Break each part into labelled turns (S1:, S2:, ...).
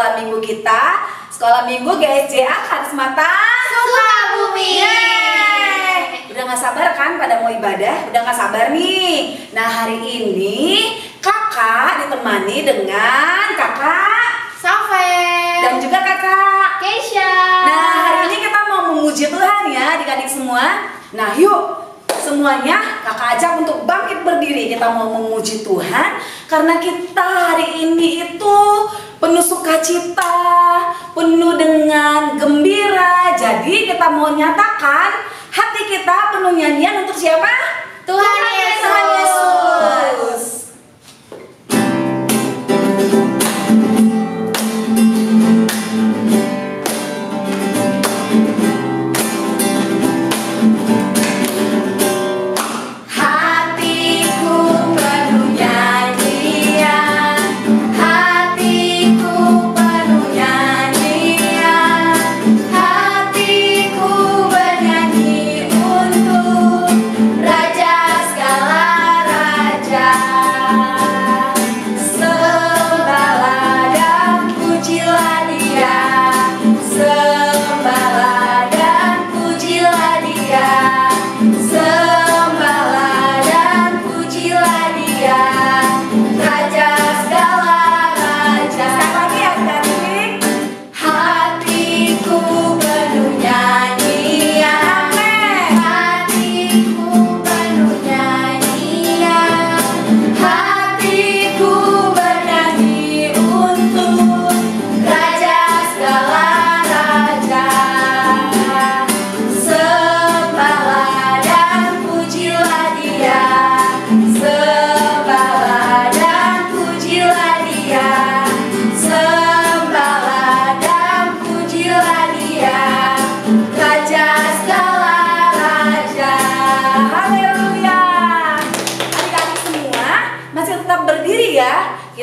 S1: sekolah minggu kita, sekolah minggu GSJA Karismata
S2: Sukabumi.
S1: Udah gak sabar kan pada mau ibadah? Udah gak sabar nih. Nah, hari ini kakak ditemani dengan kakak
S2: Safer
S1: dan juga kakak
S2: Keisha.
S1: Nah, hari ini kita mau memuji Tuhan ya adik-adik semua. Nah, yuk semuanya kakak ajak untuk bangkit berdiri. Kita mau memuji Tuhan karena kita hari ini itu penuh sukacita, penuh dengan gembira. Jadi kita mau nyatakan hati kita penuh nyanyian untuk siapa?
S2: Tuhan Yesus.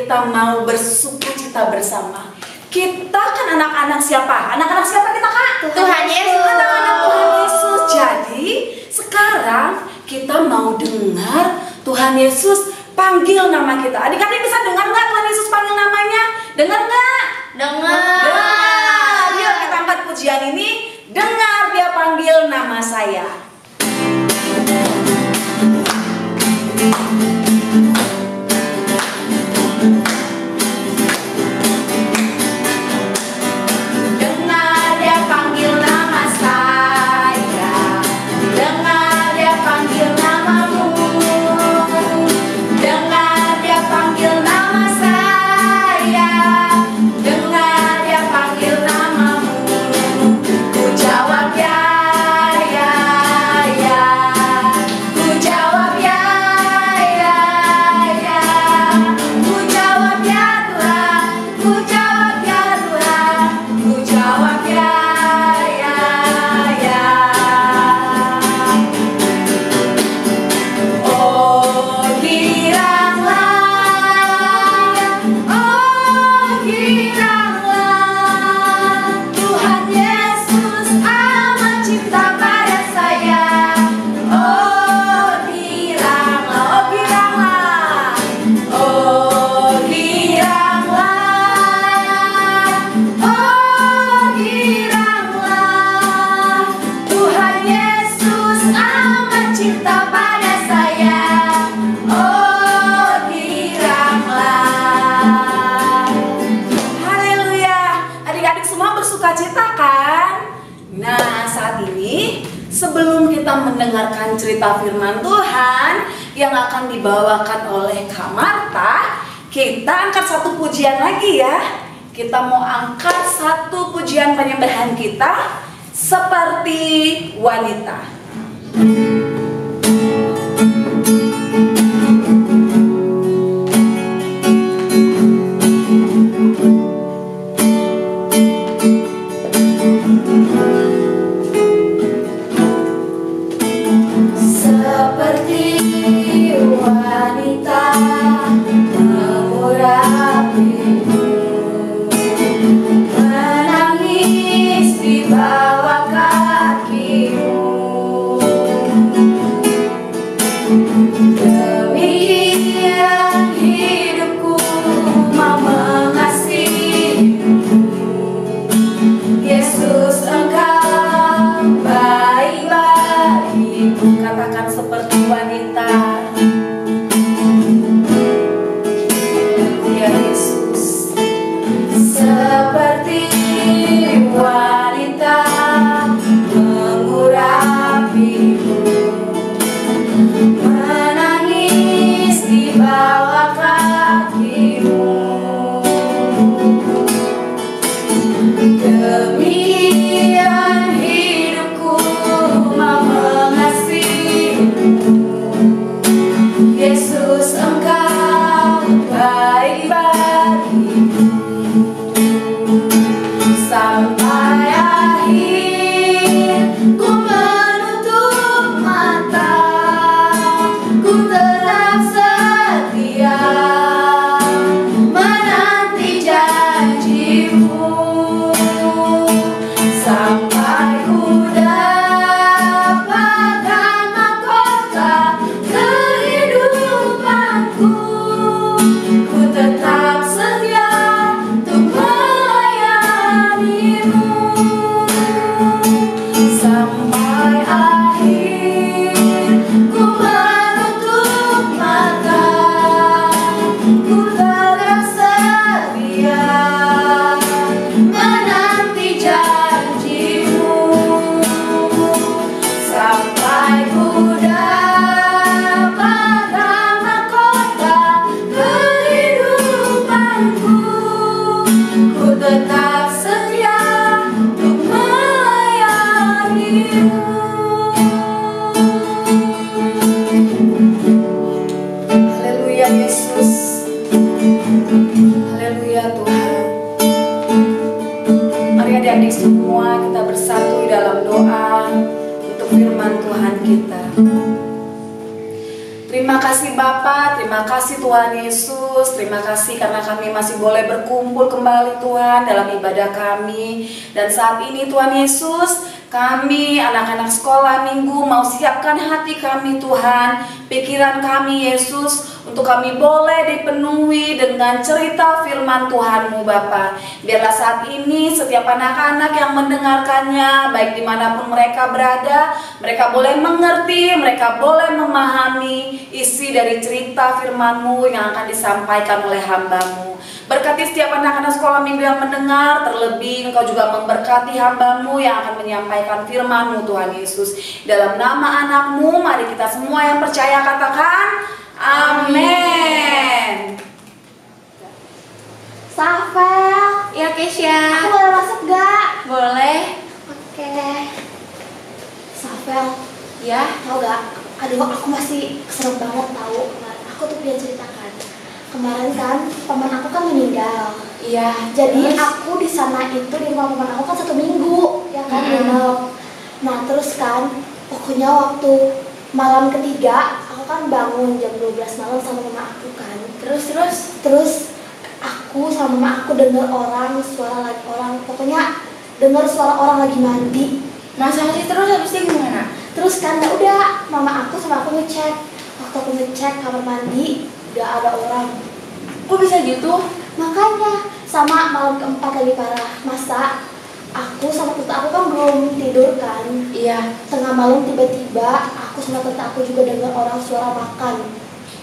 S1: Kita mau bersukacita bersama. Kita kan anak-anak siapa? Anak-anak siapa kita, Kak?
S2: Tuhan Yesus.
S1: Anak-anak Tuhan Yesus. Jadi sekarang kita mau dengar Tuhan Yesus panggil nama kita. Adik-adik bisa dengar nggak Tuhan Yesus panggil namanya? Dengar nggak?
S2: Dengar.
S1: Dengar. Yuk kita angkat pujian ini. Dengar dia panggil nama saya. Sebelum kita mendengarkan cerita firman Tuhan yang akan dibawakan oleh Kak Marta, kita angkat satu pujian lagi ya. Kita mau angkat satu pujian penyembahan kita, Seperti Wanita.
S2: Menangis di bawah kakimu.
S1: Demikian hidupku mau mengasihimu, Yesus Engkau baik bagiku. Sampai akhir ku menutup mata, ku tetap setia menanti janjimu. Sampai ku dapatkan mahkota kehidupanku, ku tetap setia untuk melayanimu. Sampai akhir ku menutup mata, ku tetap setia menanti janjimu. Sampai ku dapatkan mahkota kehidupanku, ku tetap setia untuk melayanimu. Haleluya Yesus, haleluya Tuhan. Mari adik-adik semua kita bersatu di dalam doa untuk firman Tuhan kita. Terima kasih Bapa, terima kasih Tuhan Yesus, terima kasih karena kami masih boleh berkumpul kembali Tuhan dalam ibadah kami. Dan saat ini Tuhan Yesus, kami anak-anak sekolah minggu mau siapkan hati kami Tuhan, pikiran kami Yesus, untuk kami boleh dipenuhi dengan cerita firman Tuhan-Mu Bapa. Biarlah saat ini setiap anak-anak yang mendengarkannya, baik dimanapun mereka berada, mereka boleh mengerti, mereka boleh memahami isi dari cerita firman-Mu yang akan disampaikan oleh hamba-Mu. Berkati setiap anak-anak sekolah minggu yang mendengar, terlebih Engkau juga memberkati hamba-Mu yang akan menyampaikan firman-Mu Tuhan Yesus. Dalam nama anak-Mu, mari kita semua yang percaya katakan amin.
S2: Safel. Ya Kesya. Aku boleh masuk gak? Boleh. Oke. Safel. Ya. Tau gak? Aduh aku masih serem banget tahu. Aku tuh pengen ceritakan. Kemarin kan paman aku kan meninggal. Iya. Jadi terus? Aku di sana itu di rumah paman aku kan 1 minggu, ya kan nginep. Nah terus kan pokoknya waktu malam ketiga aku kan bangun jam 12 malam sama mama aku kan. Terus aku sama mama aku dengar suara pokoknya dengar suara orang lagi mandi. Masa sih terus habis itu gimana? Terus kan ya udah mama aku sama aku ngecek. Waktu aku ngecek kamar mandi udah ada orang. Kok bisa gitu? Makanya sama malam keempat lebih parah. Masa aku sama tante aku kan belum tidur kan? Iya. Tengah malam tiba-tiba aku sama tante aku juga dengar orang suara makan.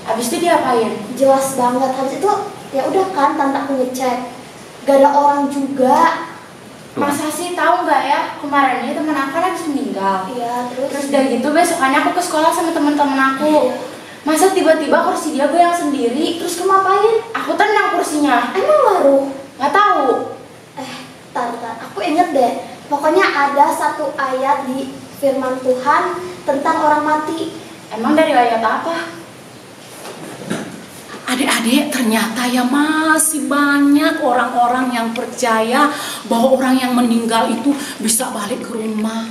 S2: Habis itu diapain? Jelas banget. Habis itu ya udah kan tante aku ngecek. Gak ada orang juga. Masa sih tahu nggak ya kemarinnya teman aku habis meninggal. Iya. Terus dari gitu besokannya aku ke sekolah sama teman-teman aku. Iya. Masa tiba-tiba kursi dia goyang sendiri. Terus kamu ngapain? Aku tenang kursinya. Emang baru? Nggak tahu. Tar, aku inget deh. Pokoknya ada satu ayat di firman Tuhan tentang orang mati. Emang dari ayat apa?
S1: Adik-adik, ternyata ya masih banyak orang-orang yang percaya bahwa orang yang meninggal itu bisa balik ke rumah.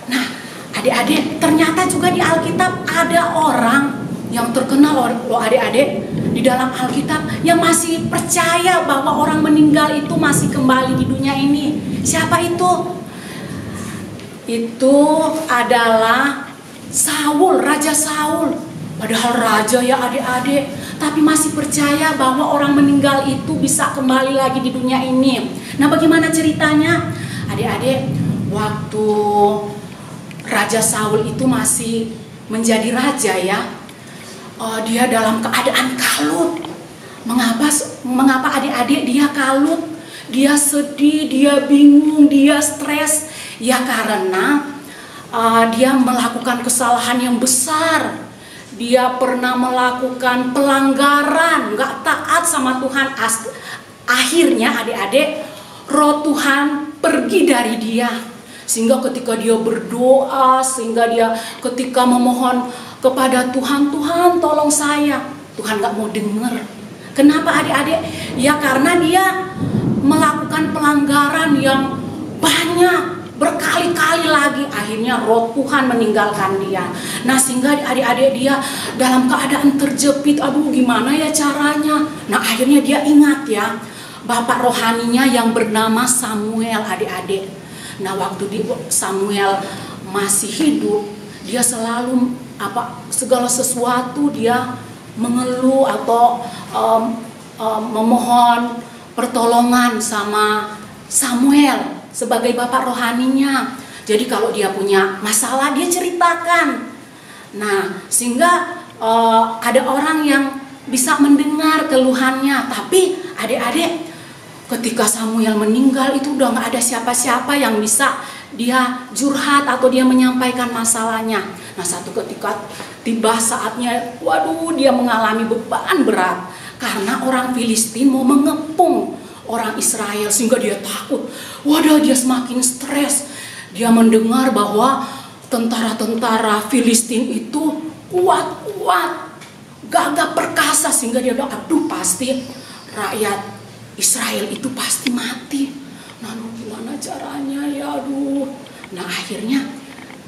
S1: Nah, adik-adik, ternyata juga di Alkitab ada orang yang terkenal loh adik-adik di dalam Alkitab yang masih percaya bahwa orang meninggal itu masih kembali di dunia ini. Siapa itu? Itu adalah Saul, Raja Saul. Padahal raja ya adik-adik, tapi masih percaya bahwa orang meninggal itu bisa kembali lagi di dunia ini. Nah, bagaimana ceritanya? Adik-adik, waktu Raja Saul itu masih menjadi raja ya, dia dalam keadaan kalut. Mengapa adik-adik dia kalut? Dia sedih, dia bingung, dia stres. Ya karena dia melakukan kesalahan yang besar. Dia pernah melakukan pelanggaran, nggak taat sama Tuhan. Akhirnya adik-adik, roh
S3: Tuhan pergi dari dia. Sehingga ketika dia berdoa, sehingga dia ketika memohon kepada Tuhan, Tuhan tolong saya, Tuhan gak mau dengar. Kenapa adik-adik? Ya karena dia melakukan pelanggaran yang banyak, berkali-kali lagi. Akhirnya roh Tuhan meninggalkan dia. Nah sehingga adik-adik dia dalam keadaan terjepit, aduh gimana ya caranya. Nah akhirnya dia ingat ya, bapak rohaninya yang bernama Samuel, adik-adik. Nah waktu Samuel masih hidup, dia selalu segala sesuatu dia mengeluh atau memohon pertolongan sama Samuel sebagai bapak rohaninya. Jadi kalau dia punya masalah dia ceritakan. Nah sehingga ada orang yang bisa mendengar keluhannya. Tapi adik-adik, ketika Samuel meninggal itu udah gak ada siapa-siapa yang bisa dia curhat atau dia menyampaikan masalahnya. Nah satu ketika tiba saatnya, waduh dia mengalami beban berat. Karena orang Filistin mau mengepung orang Israel sehingga dia takut. Waduh dia semakin stres. Dia mendengar bahwa tentara-tentara Filistin itu kuat-kuat, gagah perkasa, sehingga dia bilang, aduh pasti rakyat Israel itu pasti mati. Nah gimana caranya ya aduh. Nah akhirnya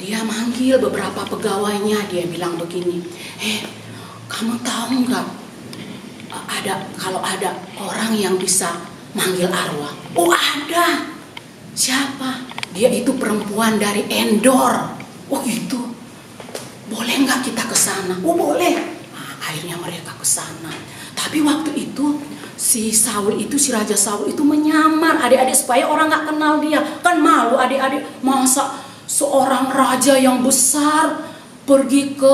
S3: dia manggil beberapa pegawainya. Dia bilang begini, kamu tahu nggak kalau ada orang yang bisa manggil arwah? Oh ada. Siapa? Dia itu perempuan dari Endor. Oh gitu. Boleh nggak kita ke sana? Oh boleh. Nah, akhirnya mereka ke sana. Tapi waktu itu si Raja Saul itu menyamar adik-adik supaya orang nggak kenal dia. Kan malu adik-adik, masa seorang raja yang besar pergi ke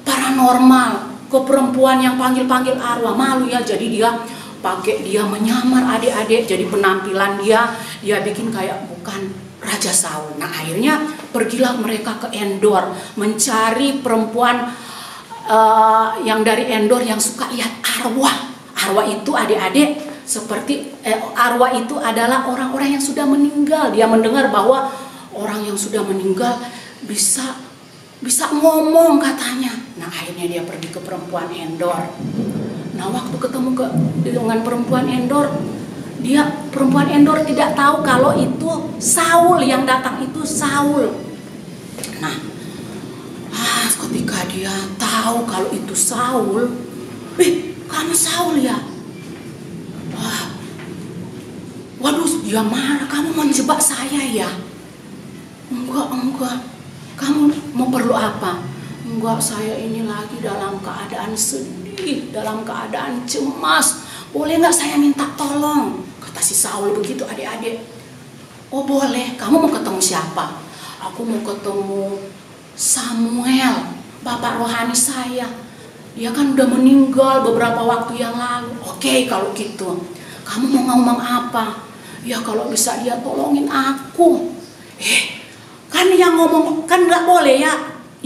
S3: paranormal, ke perempuan yang panggil-panggil arwah. Malu ya, jadi dia menyamar adik-adik. Jadi penampilan dia bikin kayak bukan Raja Saul. Nah akhirnya pergilah mereka ke Endor mencari perempuan yang dari Endor yang suka lihat arwah. Arwah itu adik-adik arwah itu adalah orang-orang yang sudah meninggal. Dia mendengar bahwa orang yang sudah meninggal bisa ngomong katanya. Nah akhirnya dia pergi ke perempuan Endor. Nah waktu ketemu dengan perempuan Endor, perempuan Endor tidak tahu kalau itu Saul, yang datang itu Saul. Nah ketika dia tahu kalau itu Saul, kamu Saul ya? Waduh, dia marah. Kamu mau menjebak saya ya? Enggak. Kamu mau perlu apa? Enggak, saya ini lagi dalam keadaan sedih, dalam keadaan cemas. Boleh nggak saya minta tolong? Kata si Saul begitu adik-adik. Oh boleh. Kamu mau ketemu siapa? Aku mau ketemu Samuel, bapak rohani saya. Dia kan udah meninggal beberapa waktu yang lalu. Oke, kalau gitu. Kamu mau ngomong apa? Ya kalau bisa dia tolongin aku. Kan yang ngomong, kan nggak boleh ya.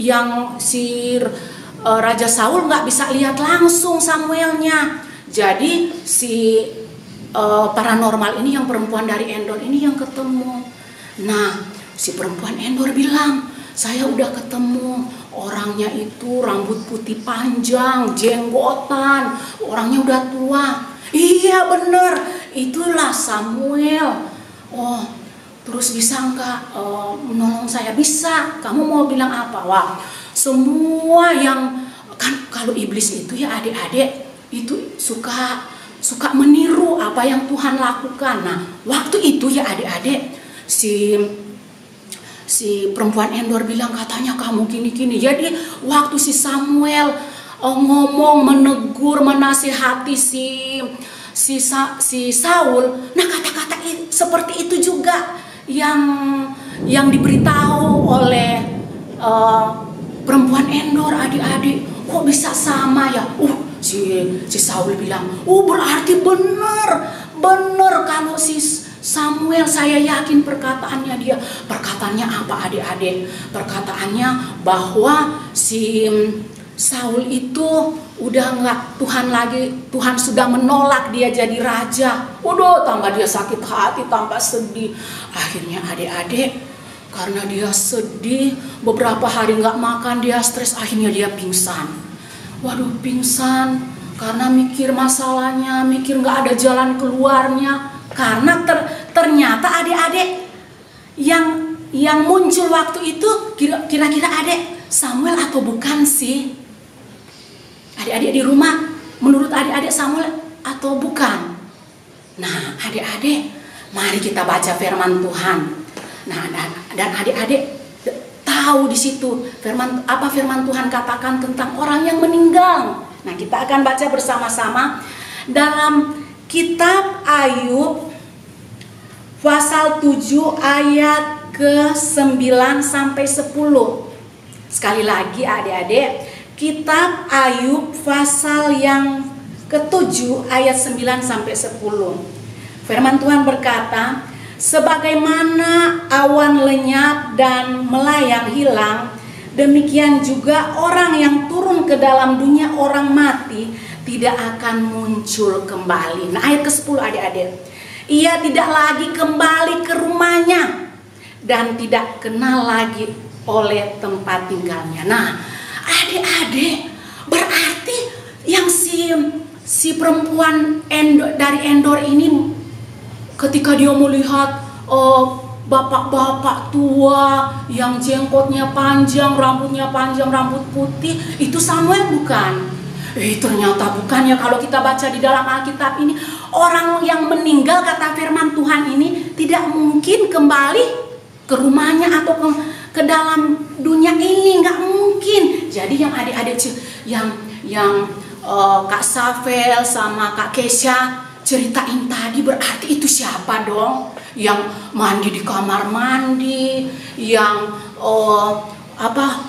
S3: Yang si Raja Saul nggak bisa lihat langsung Samuelnya. Jadi si paranormal ini, yang perempuan dari Endor ini yang ketemu. Nah, si perempuan Endor bilang, saya udah ketemu. Orangnya itu rambut putih panjang, jenggotan, orangnya udah tua. Iya bener, itulah Samuel. Oh, terus bisa nggak menolong saya? Bisa. Kamu mau bilang apa? Wah, semua yang kan kalau iblis itu ya adik-adik itu suka meniru apa yang Tuhan lakukan. Nah, waktu itu ya adik-adik si perempuan Endor bilang katanya kamu gini-gini. Jadi waktu si Samuel ngomong, menegur, menasihati si Saul, nah kata-kata seperti itu juga yang diberitahu oleh perempuan Endor adik-adik. Kok bisa sama ya? Si Saul bilang, berarti bener kalau si Samuel, saya yakin perkataannya dia. Perkataannya apa adik-adik? Perkataannya bahwa si Saul itu udah nggak Tuhan lagi, Tuhan sudah menolak dia jadi raja. Udah tambah dia sakit hati, tambah sedih. Akhirnya adik-adik, karena dia sedih, beberapa hari nggak makan, dia stres, akhirnya dia pingsan. Waduh, pingsan karena mikir masalahnya, mikir nggak ada jalan keluarnya. Karena ternyata adik-adik yang muncul waktu itu kira-kira adik Samuel atau bukan sih? Adik-adik di rumah, menurut adik-adik Samuel atau bukan? Nah, adik-adik, mari kita baca firman Tuhan. Nah, dan adik-adik tahu di situ apa firman Tuhan katakan tentang orang yang meninggal. Nah, kita akan baca bersama-sama dalam kitab Ayub pasal 7 ayat ke-9 sampai 10. Sekali lagi adik-adik, kitab Ayub pasal yang ke-7 ayat 9 sampai 10. Firman Tuhan berkata, sebagaimana awan lenyap dan melayang hilang, demikian juga orang yang turun ke dalam dunia orang mati tidak akan muncul kembali. Nah, ayat ke-10 adik-adik. Ia tidak lagi kembali ke rumahnya dan tidak kenal lagi oleh tempat tinggalnya. Nah, adik-adik, berarti yang si perempuan dari Endor ini ketika dia melihat bapak-bapak tua yang jenggotnya panjang, rambutnya panjang, rambut putih, itu Samuel bukan? Ternyata bukan ya. Kalau kita baca di dalam Alkitab ini, orang yang meninggal kata firman Tuhan ini tidak mungkin kembali ke rumahnya atau ke dalam dunia ini, nggak mungkin. Jadi yang adik-adik yang Kak Safel sama Kak Kesha ceritain tadi, berarti itu siapa dong? Yang mandi di kamar mandi, yang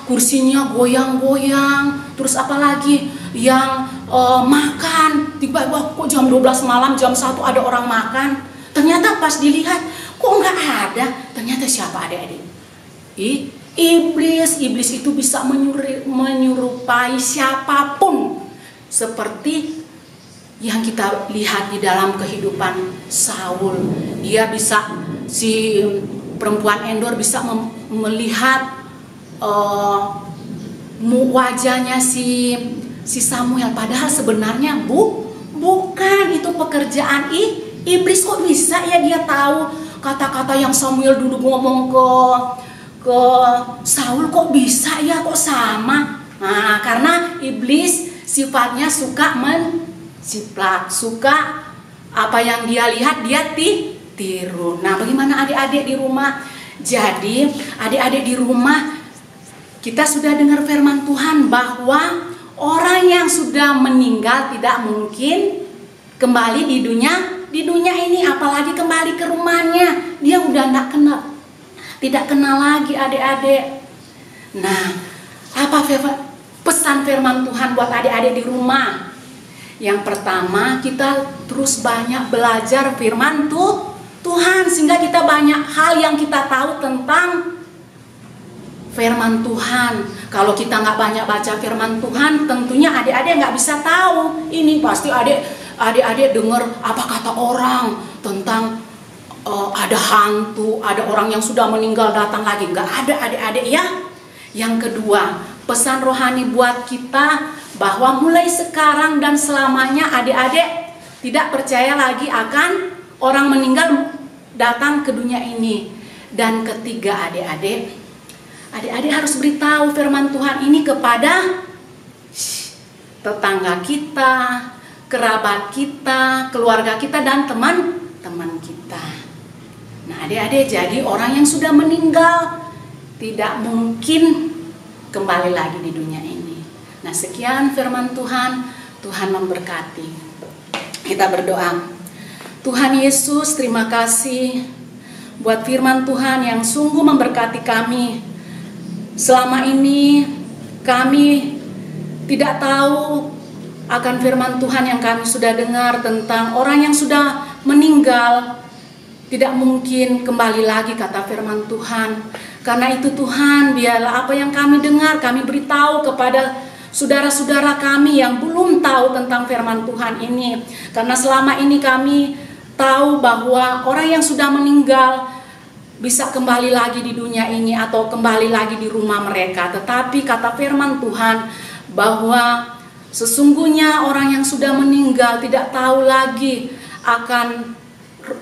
S3: kursinya goyang-goyang, terus apa lagi yang makan, tiba-tiba kok jam 12 malam, jam 1 ada orang makan. Ternyata pas dilihat kok nggak ada. Ternyata siapa adik-adik? Iblis itu bisa menyerupai siapapun, seperti yang kita lihat di dalam kehidupan Saul. Dia bisa, si perempuan Endor bisa melihat wajahnya si Samuel, padahal sebenarnya bukan itu pekerjaan iblis. Kok bisa ya dia tahu kata-kata yang Samuel dulu ngomong ke Saul, kok bisa ya, kok sama? Nah, karena iblis sifatnya suka menjiplak, suka apa yang dia lihat dia tiru. Nah, bagaimana adik-adik di rumah? Jadi adik-adik di rumah, kita sudah dengar firman Tuhan bahwa orang yang sudah meninggal tidak mungkin kembali di dunia ini, apalagi kembali ke rumahnya. Dia udah tidak kenal lagi adik-adik. Nah, apa pesan firman Tuhan buat adik-adik di rumah? Yang pertama, kita terus banyak belajar firman Tuhan, sehingga kita banyak hal yang kita tahu tentang firman Tuhan. Kalau kita nggak banyak baca firman Tuhan, tentunya adik-adik nggak bisa tahu. Ini pasti adik-adik dengar apa kata orang tentang ada hantu, ada orang yang sudah meninggal datang lagi. Nggak ada adik-adik ya. Yang kedua, pesan rohani buat kita bahwa mulai sekarang dan selamanya adik-adik tidak percaya lagi akan orang meninggal datang ke dunia ini. Dan ketiga adik-adik harus beritahu firman Tuhan ini kepada tetangga kita, kerabat kita, keluarga kita, dan teman-teman kita. Nah adik-adik, jadi orang yang sudah meninggal tidak mungkin kembali lagi di dunia ini. Nah sekian firman Tuhan, Tuhan memberkati. Kita berdoa. Tuhan Yesus, terima kasih buat firman Tuhan yang sungguh memberkati kami. Selama ini kami tidak tahu akan firman Tuhan yang kami sudah dengar tentang orang yang sudah meninggal tidak mungkin kembali lagi, kata firman Tuhan. Karena itu Tuhan, biarlah apa yang kami dengar kami beritahu kepada saudara-saudara kami yang belum tahu tentang firman Tuhan ini. Karena selama ini kami tahu bahwa orang yang sudah meninggal bisa kembali lagi di dunia ini atau kembali lagi di rumah mereka. Tetapi kata firman Tuhan bahwa sesungguhnya orang yang sudah meninggal tidak tahu lagi akan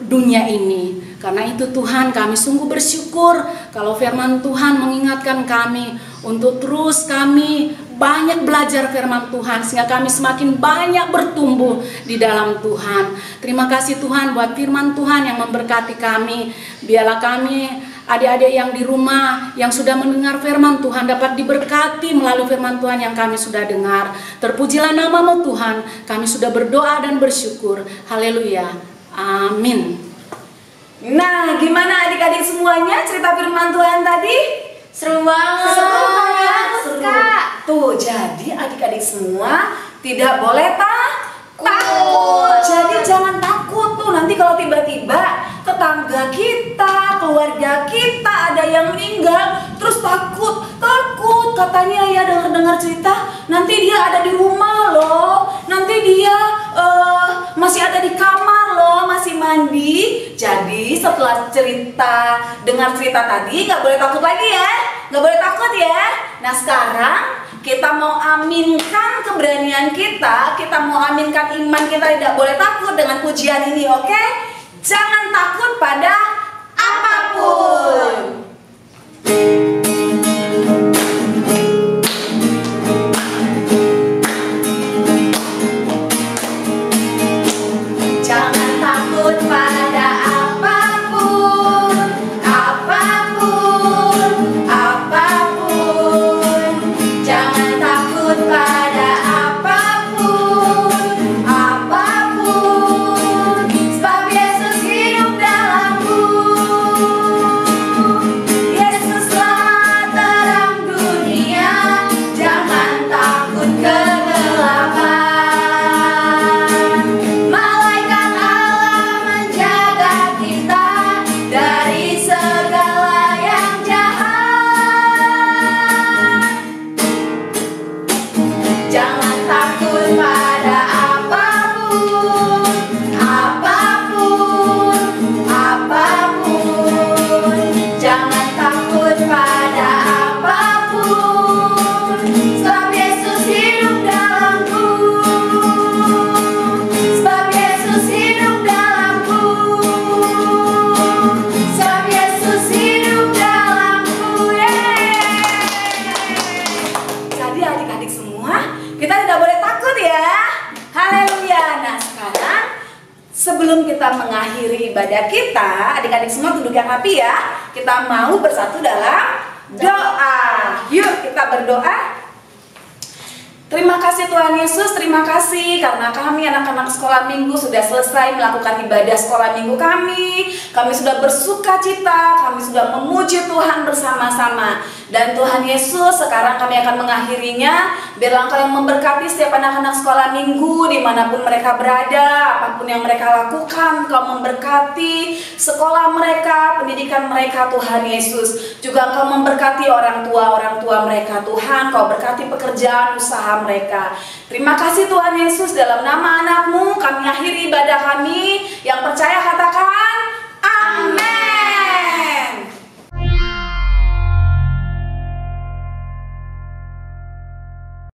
S3: dunia ini. Karena itu Tuhan, kami sungguh bersyukur kalau firman Tuhan mengingatkan kami untuk terus kami banyak belajar firman Tuhan sehingga kami semakin banyak bertumbuh di dalam Tuhan. Terima kasih Tuhan buat firman Tuhan yang memberkati kami. Biarlah kami adik-adik yang di rumah yang sudah mendengar firman Tuhan dapat diberkati melalui firman Tuhan yang kami sudah dengar. Terpujilah nama-Mu Tuhan. Kami sudah berdoa dan bersyukur. Haleluya. Amin.
S1: Nah, gimana adik-adik semuanya cerita firman Tuhan tadi?
S2: Seru banget.
S1: Seru banget.
S2: Seru. Kak.
S1: Tuh, jadi adik-adik semua tidak boleh takut. Jadi jangan takut tuh, nanti kalau tiba-tiba tetangga kita, keluarga kita ada yang meninggal, terus takut katanya ya dengar cerita nanti dia ada di rumah loh, nanti dia masih ada di kamar loh, masih mandi. Jadi setelah dengar cerita tadi nggak boleh takut lagi ya, nggak boleh takut ya. Nah sekarang kita mau aminkan keberanian kita mau aminkan iman kita tidak boleh takut dengan pujian ini, oke? Jangan takut pada apapun. Jangan takut pada apapun, apapun, apapun. Jangan takut pada apapun, apapun. Sebab Yesus hidup dalammu. Yesuslah terang dunia. Jangan takut kegelapan. Malaikat Allah menjaga kita dari segala yang jahat. Jangan takut pada apapun, apapun, apapun. Jangan takut pada apapun. Sebab Yesus hidup dalamku. Sebab Yesus hidup dalamku. Sebab Yesus hidup dalamku. Jadi adik-adik semua, kita tidak boleh takut ya. Haleluya. Nah sekarang sebelum kita mengakhiri ibadah kita, adik-adik semua duduk yang rapi ya. Kita mau bersatu dalam doa. Yuk kita berdoa. Terima kasih Tuhan Yesus, terima kasih karena kami anak-anak sekolah minggu sudah selesai melakukan ibadah sekolah minggu kami. Kami sudah bersuka cita, kami sudah memuji Tuhan bersama-sama. Dan Tuhan Yesus, sekarang kami akan mengakhirinya. Biarlah Engkau yang memberkati setiap anak-anak sekolah minggu dimanapun mereka berada, apapun yang mereka lakukan, Engkau memberkati sekolah mereka, pendidikan mereka Tuhan Yesus. Juga Engkau memberkati orang tua mereka Tuhan, Engkau berkati pekerjaan usaha mereka. Terima kasih Tuhan Yesus, dalam nama anak-Mu kami akhiri ibadah kami.